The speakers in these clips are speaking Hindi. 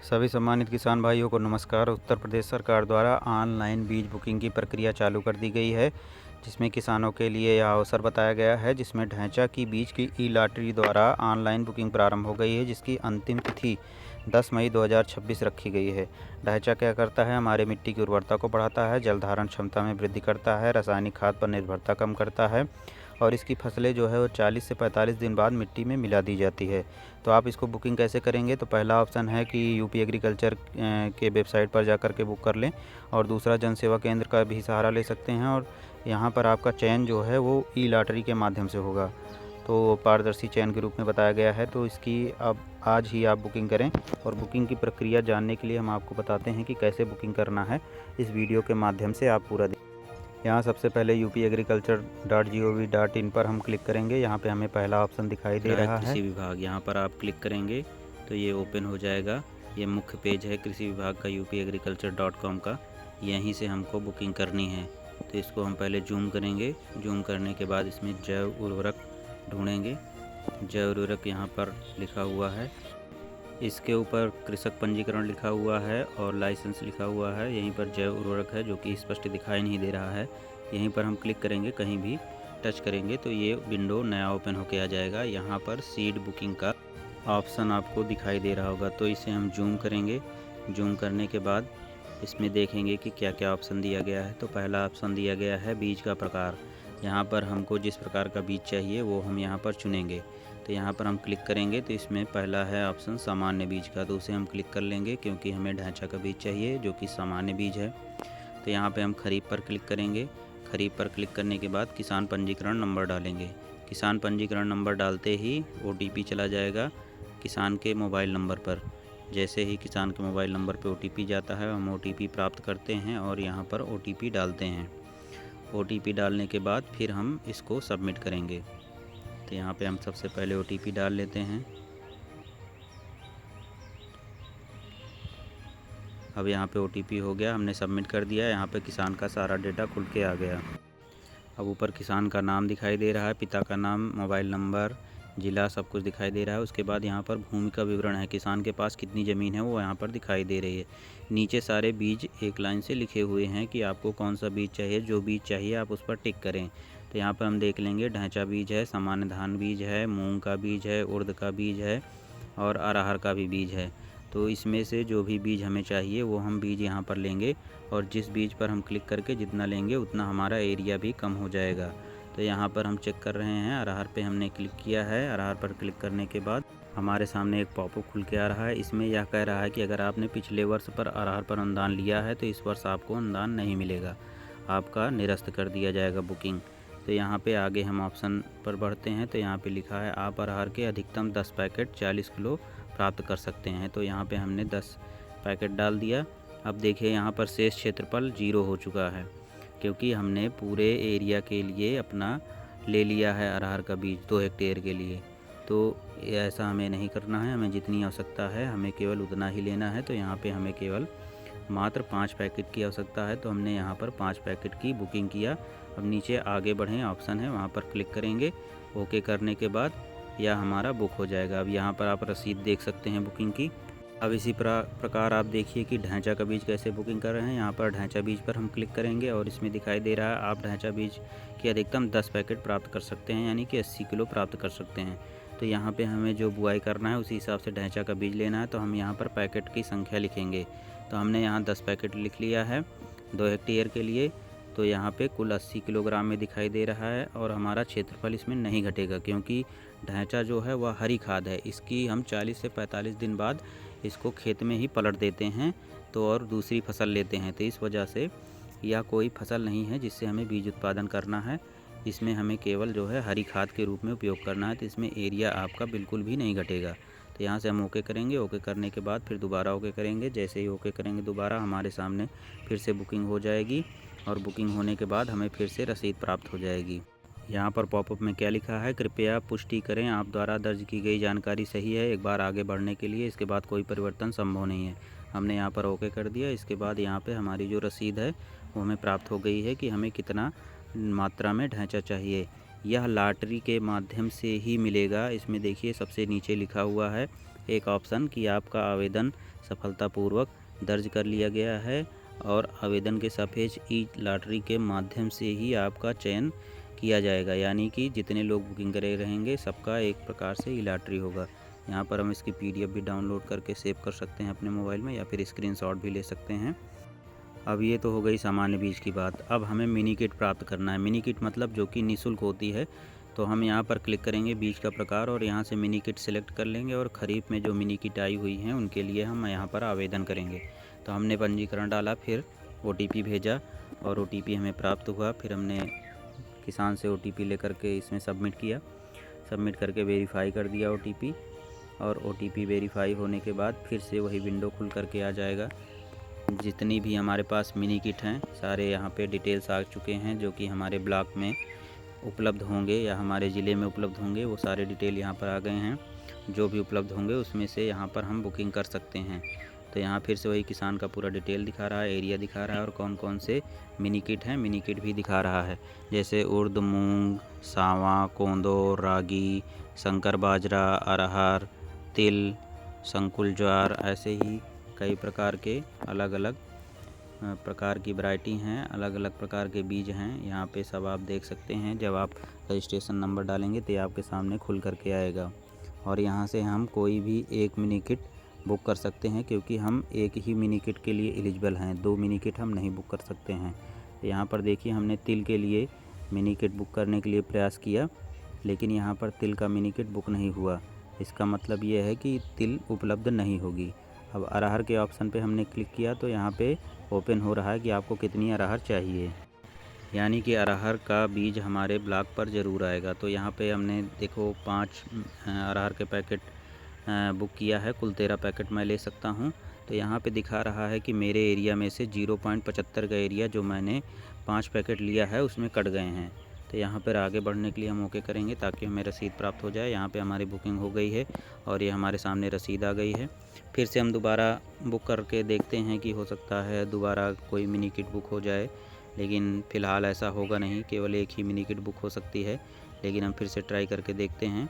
सभी सम्मानित किसान भाइयों को नमस्कार। उत्तर प्रदेश सरकार द्वारा ऑनलाइन बीज बुकिंग की प्रक्रिया चालू कर दी गई है, जिसमें किसानों के लिए यह अवसर बताया गया है, जिसमें ढैंचा की बीज की ई लॉटरी द्वारा ऑनलाइन बुकिंग प्रारंभ हो गई है, जिसकी अंतिम तिथि 10 मई 2026 रखी गई है। ढैंचा क्या करता है? हमारे मिट्टी की उर्वरता को बढ़ाता है, जल धारण क्षमता में वृद्धि करता है, रासायनिक खाद पर निर्भरता कम करता है और इसकी फसलें जो है वो 40 से 45 दिन बाद मिट्टी में मिला दी जाती है। तो आप इसको बुकिंग कैसे करेंगे? तो पहला ऑप्शन है कि यूपी एग्रीकल्चर के वेबसाइट पर जाकर के बुक कर लें और दूसरा जन सेवा केंद्र का भी सहारा ले सकते हैं और यहाँ पर आपका चयन जो है वो ई लॉटरी के माध्यम से होगा। तो पारदर्शी चयन के रूप में बताया गया है, तो इसकी अब आज ही आप बुकिंग करें। और बुकिंग की प्रक्रिया जानने के लिए हम आपको बताते हैं कि कैसे बुकिंग करना है, इस वीडियो के माध्यम से आप पूरा यहाँ सबसे पहले upagriculture.gov.in पर हम क्लिक करेंगे। यहाँ पे हमें पहला ऑप्शन दिखाई दे रहा है कृषि विभाग। यहाँ पर आप क्लिक करेंगे तो ये ओपन हो जाएगा। ये मुख्य पेज है कृषि विभाग का upagriculture.com का। यहीं से हमको बुकिंग करनी है, तो इसको हम पहले जूम करेंगे। जूम करने के बाद इसमें जैव उर्वरक ढूंढेंगे। जैव उर्वरक यहाँ पर लिखा हुआ है, इसके ऊपर कृषक पंजीकरण लिखा हुआ है और लाइसेंस लिखा हुआ है। यहीं पर जैव उर्वरक है जो कि स्पष्ट दिखाई नहीं दे रहा है। यहीं पर हम क्लिक करेंगे, कहीं भी टच करेंगे तो ये विंडो नया ओपन होके आ जाएगा। यहाँ पर सीड बुकिंग का ऑप्शन आपको दिखाई दे रहा होगा, तो इसे हम जूम करेंगे। जूम करने के बाद इसमें देखेंगे कि क्या क्या ऑप्शन दिया गया है। तो पहला ऑप्शन दिया गया है बीज का प्रकार। यहाँ पर हमको जिस प्रकार का बीज चाहिए वो हम यहाँ पर चुनेंगे। तो यहाँ पर हम क्लिक करेंगे तो इसमें पहला है ऑप्शन सामान्य बीज का, तो उसे हम क्लिक कर लेंगे क्योंकि हमें ढैंचा का बीज चाहिए जो कि सामान्य बीज है। तो यहाँ पे हम खरीफ पर क्लिक करेंगे। खरीफ पर क्लिक करने के बाद किसान पंजीकरण नंबर डालेंगे। किसान पंजीकरण नंबर डालते ही OTP चला जाएगा किसान के मोबाइल नंबर पर। जैसे ही किसान के मोबाइल नंबर पर OTP जाता है, हम OTP प्राप्त करते हैं और यहाँ पर OTP डालते हैं। OTP डालने के बाद फिर हम इसको सबमिट करेंगे। तो यहाँ पे हम सबसे पहले OTP डाल लेते हैं। अब यहाँ पे OTP हो गया, हमने सबमिट कर दिया। यहाँ पे किसान का सारा डेटा खुल के आ गया। अब ऊपर किसान का नाम दिखाई दे रहा है, पिता का नाम, मोबाइल नंबर, ज़िला, सब कुछ दिखाई दे रहा है। उसके बाद यहाँ पर भूमि का विवरण है, किसान के पास कितनी ज़मीन है वो यहाँ पर दिखाई दे रही है। नीचे सारे बीज एक लाइन से लिखे हुए हैं कि आपको कौन सा बीज चाहिए। जो बीज चाहिए आप उस पर टिक करें। तो यहाँ पर हम देख लेंगे ढैंचा बीज है, सामान्य धान बीज है, मूंग का बीज है, उड़द का बीज है और अरहर का भी बीज है। तो इसमें से जो भी बीज हमें चाहिए वो हम बीज यहाँ पर लेंगे और जिस बीज पर हम क्लिक करके जितना लेंगे उतना हमारा एरिया भी कम हो जाएगा। तो यहाँ पर हम चेक कर रहे हैं, अरहर पे हमने क्लिक किया है। अरहर पर क्लिक करने के बाद हमारे सामने एक पॉपअप खुल के आ रहा है। इसमें यह कह रहा है कि अगर आपने पिछले वर्ष पर अरहर पर अनुदान लिया है तो इस वर्ष आपको अनुदान नहीं मिलेगा, आपका निरस्त कर दिया जाएगा बुकिंग। तो यहाँ पे आगे हम ऑप्शन पर बढ़ते हैं। तो यहाँ पे लिखा है आप अरहर के अधिकतम 10 पैकेट 40 किलो प्राप्त कर सकते हैं। तो यहाँ पे हमने 10 पैकेट डाल दिया। अब देखिए यहाँ पर शेष क्षेत्रफल 0 हो चुका है क्योंकि हमने पूरे एरिया के लिए अपना ले लिया है अरहर का बीज 2 हेक्टेयर के लिए। तो ऐसा हमें नहीं करना है, हमें जितनी आवश्यकता है हमें केवल उतना ही लेना है। तो यहाँ पे हमें केवल मात्र 5 पैकेट की आवश्यकता है, तो हमने यहाँ पर 5 पैकेट की बुकिंग किया। अब नीचे आगे बढ़ें ऑप्शन है, वहाँ पर क्लिक करेंगे। ओके करने के बाद यह हमारा बुक हो जाएगा। अब यहाँ पर आप रसीद देख सकते हैं बुकिंग की। अब इसी प्रकार आप देखिए कि ढैंचा का बीज कैसे बुकिंग कर रहे हैं। यहाँ पर ढैंचा बीज पर हम क्लिक करेंगे और इसमें दिखाई दे रहा है आप ढैंचा बीज की अधिकतम 10 पैकेट प्राप्त कर सकते हैं, यानी कि 80 किलो प्राप्त कर सकते हैं। तो यहाँ पे हमें जो बुआई करना है उसी हिसाब से ढैंचा का बीज लेना है। तो हम यहाँ पर पैकेट की संख्या लिखेंगे। तो हमने यहाँ 10 पैकेट लिख लिया है 2 हेक्टेयर के लिए। तो यहाँ पे कुल 80 किलोग्राम में दिखाई दे रहा है और हमारा क्षेत्रफल इसमें नहीं घटेगा क्योंकि ढैंचा जो है वह हरी खाद है। इसकी हम 40 से 45 दिन बाद इसको खेत में ही पलट देते हैं तो और दूसरी फसल लेते हैं। तो इस वजह से यह कोई फसल नहीं है जिससे हमें बीज उत्पादन करना है। इसमें हमें केवल जो है हरी खाद के रूप में उपयोग करना है। तो इसमें एरिया आपका बिल्कुल भी नहीं घटेगा। तो यहाँ से हम ओके करेंगे। ओके करने के बाद फिर दोबारा ओके करेंगे। जैसे ही ओके करेंगे दोबारा हमारे सामने फिर से बुकिंग हो जाएगी और बुकिंग होने के बाद हमें फिर से रसीद प्राप्त हो जाएगी। यहाँ पर पॉपअप में क्या लिखा है, कृपया पुष्टि करें आप द्वारा दर्ज की गई जानकारी सही है, एक बार आगे बढ़ने के लिए इसके बाद कोई परिवर्तन संभव नहीं है। हमने यहाँ पर ओके कर दिया। इसके बाद यहाँ पे हमारी जो रसीद है वो हमें प्राप्त हो गई है कि हमें कितना मात्रा में ढैंचा चाहिए। यह लॉटरी के माध्यम से ही मिलेगा। इसमें देखिए सबसे नीचे लिखा हुआ है एक ऑप्शन कि आपका आवेदन सफलतापूर्वक दर्ज कर लिया गया है और आवेदन के सापेक्ष ई लॉटरी के माध्यम से ही आपका चयन किया जाएगा, यानी कि जितने लोग बुकिंग करे रहेंगे सबका एक प्रकार से ई लॉटरी होगा। यहाँ पर हम इसकी PDF भी डाउनलोड करके सेव कर सकते हैं अपने मोबाइल में, या फिर स्क्रीनशॉट भी ले सकते हैं। अब ये तो हो गई सामान्य बीज की बात। अब हमें मिनी किट प्राप्त करना है। मिनी किट मतलब जो कि निःशुल्क होती है। तो हम यहाँ पर क्लिक करेंगे बीज का प्रकार और यहाँ से मिनी किट सेलेक्ट कर लेंगे और खरीफ में जो मिनी किट आई हुई हैं उनके लिए हम यहाँ पर आवेदन करेंगे। तो हमने पंजीकरण डाला, फिर OTP भेजा और OTP हमें प्राप्त हुआ। फिर हमने किसान से OTP लेकर के इसमें सबमिट किया। सबमिट करके वेरीफाई कर दिया OTP, और OTP वेरीफाई होने के बाद फिर से वही विंडो खुल करके आ जाएगा। जितनी भी हमारे पास मिनी किट हैं सारे यहाँ पे डिटेल्स आ चुके हैं, जो कि हमारे ब्लॉक में उपलब्ध होंगे या हमारे ज़िले में उपलब्ध होंगे, वो सारे डिटेल यहाँ पर आ गए हैं। जो भी उपलब्ध होंगे उसमें से यहाँ पर हम बुकिंग कर सकते हैं। तो यहाँ फिर से वही किसान का पूरा डिटेल दिखा रहा है, एरिया दिखा रहा है और कौन कौन से मिनी किट हैं मिनी किट भी दिखा रहा है, जैसे उर्द, मूंग, सावा, कोंदो, रागी, शंकर बाजरा, अरहर, तिल, संकुल ज्वार, ऐसे ही कई प्रकार के अलग अलग प्रकार की वैरायटी हैं, अलग अलग प्रकार के बीज हैं। यहाँ पे सब आप देख सकते हैं। जब आप रजिस्ट्रेशन नंबर डालेंगे तो ये आपके सामने खुल करके आएगा, और यहाँ से हम कोई भी एक मिनी किट बुक कर सकते हैं, क्योंकि हम एक ही मिनी किट के लिए एलिजिबल हैं, 2 मिनी किट हम नहीं बुक कर सकते हैं। तो यहाँ पर देखिए हमने तिल के लिए मिनी किट बुक करने के लिए प्रयास किया, लेकिन यहाँ पर तिल का मिनी किट बुक नहीं हुआ। इसका मतलब ये है कि तिल उपलब्ध नहीं होगी। अब अरहर के ऑप्शन पे हमने क्लिक किया तो यहाँ पे ओपन हो रहा है कि आपको कितनी अरहर चाहिए, यानी कि अरहर का बीज हमारे ब्लॉक पर ज़रूर आएगा। तो यहाँ पे हमने देखो 5 अरहर के पैकेट बुक किया है, कुल 13 पैकेट मैं ले सकता हूँ। तो यहाँ पे दिखा रहा है कि मेरे एरिया में से 0.75 का एरिया जो मैंने 5 पैकेट लिया है उसमें कट गए हैं। तो यहाँ पर आगे बढ़ने के लिए हम ओके करेंगे ताकि हमें रसीद प्राप्त हो जाए। यहाँ पे हमारी बुकिंग हो गई है और ये हमारे सामने रसीद आ गई है। फिर से हम दोबारा बुक करके देखते हैं कि हो सकता है दोबारा कोई मिनी किट बुक हो जाए, लेकिन फ़िलहाल ऐसा होगा नहीं, केवल एक ही मिनी किट बुक हो सकती है। लेकिन हम फिर से ट्राई करके देखते हैं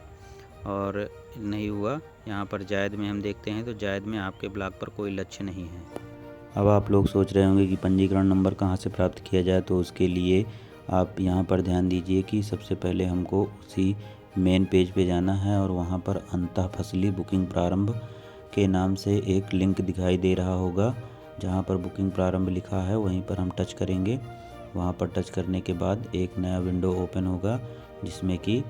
और नहीं हुआ। यहाँ पर जायद में हम देखते हैं तो जायद में आपके ब्लॉक पर कोई लक्ष्य नहीं है। अब आप लोग सोच रहे होंगे कि पंजीकरण नंबर कहाँ से प्राप्त किया जाए, तो उसके लिए आप यहाँ पर ध्यान दीजिए कि सबसे पहले हमको उसी मेन पेज पे जाना है और वहाँ पर अंतः फसली बुकिंग प्रारंभ के नाम से एक लिंक दिखाई दे रहा होगा। जहाँ पर बुकिंग प्रारंभ लिखा है वहीं पर हम टच करेंगे। वहाँ पर टच करने के बाद एक नया विंडो ओपन होगा जिसमें कि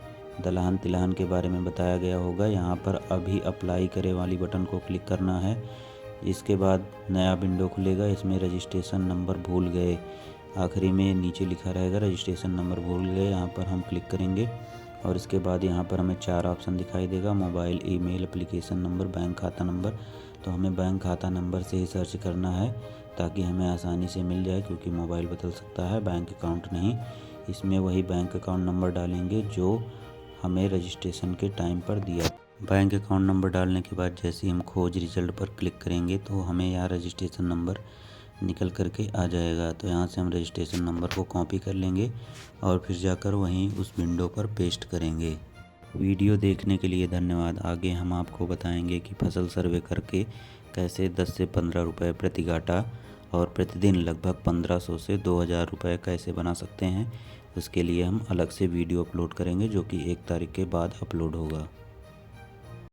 दलहन तिलहन के बारे में बताया गया होगा। यहाँ पर अभी अप्लाई करे वाली बटन को क्लिक करना है। इसके बाद नया विंडो खुलेगा, इसमें रजिस्ट्रेशन नंबर भूल गए आखिरी में नीचे लिखा रहेगा रजिस्ट्रेशन नंबर भूल गए। यहाँ पर हम क्लिक करेंगे और इसके बाद यहाँ पर हमें 4 ऑप्शन दिखाई देगा, mobile, email, application number, bank खाता नंबर। तो हमें बैंक खाता नंबर से ही सर्च करना है ताकि हमें आसानी से मिल जाए, क्योंकि मोबाइल बदल सकता है, बैंक अकाउंट नहीं। इसमें वही बैंक अकाउंट नंबर डालेंगे जो हमें रजिस्ट्रेशन के टाइम पर दिया। बैंक अकाउंट नंबर डालने के बाद जैसे ही हम खोज रिजल्ट पर क्लिक करेंगे तो हमें यहाँ रजिस्ट्रेशन नंबर निकल करके आ जाएगा। तो यहाँ से हम रजिस्ट्रेशन नंबर को कॉपी कर लेंगे और फिर जाकर वहीं उस विंडो पर पेस्ट करेंगे। वीडियो देखने के लिए धन्यवाद। आगे हम आपको बताएंगे कि फसल सर्वे करके कैसे 10 से 15 रुपये प्रति घाटा और प्रतिदिन लगभग 1500 से 2000 रुपये कैसे बना सकते हैं। उसके लिए हम अलग से वीडियो अपलोड करेंगे जो कि 1 तारीख के बाद अपलोड होगा।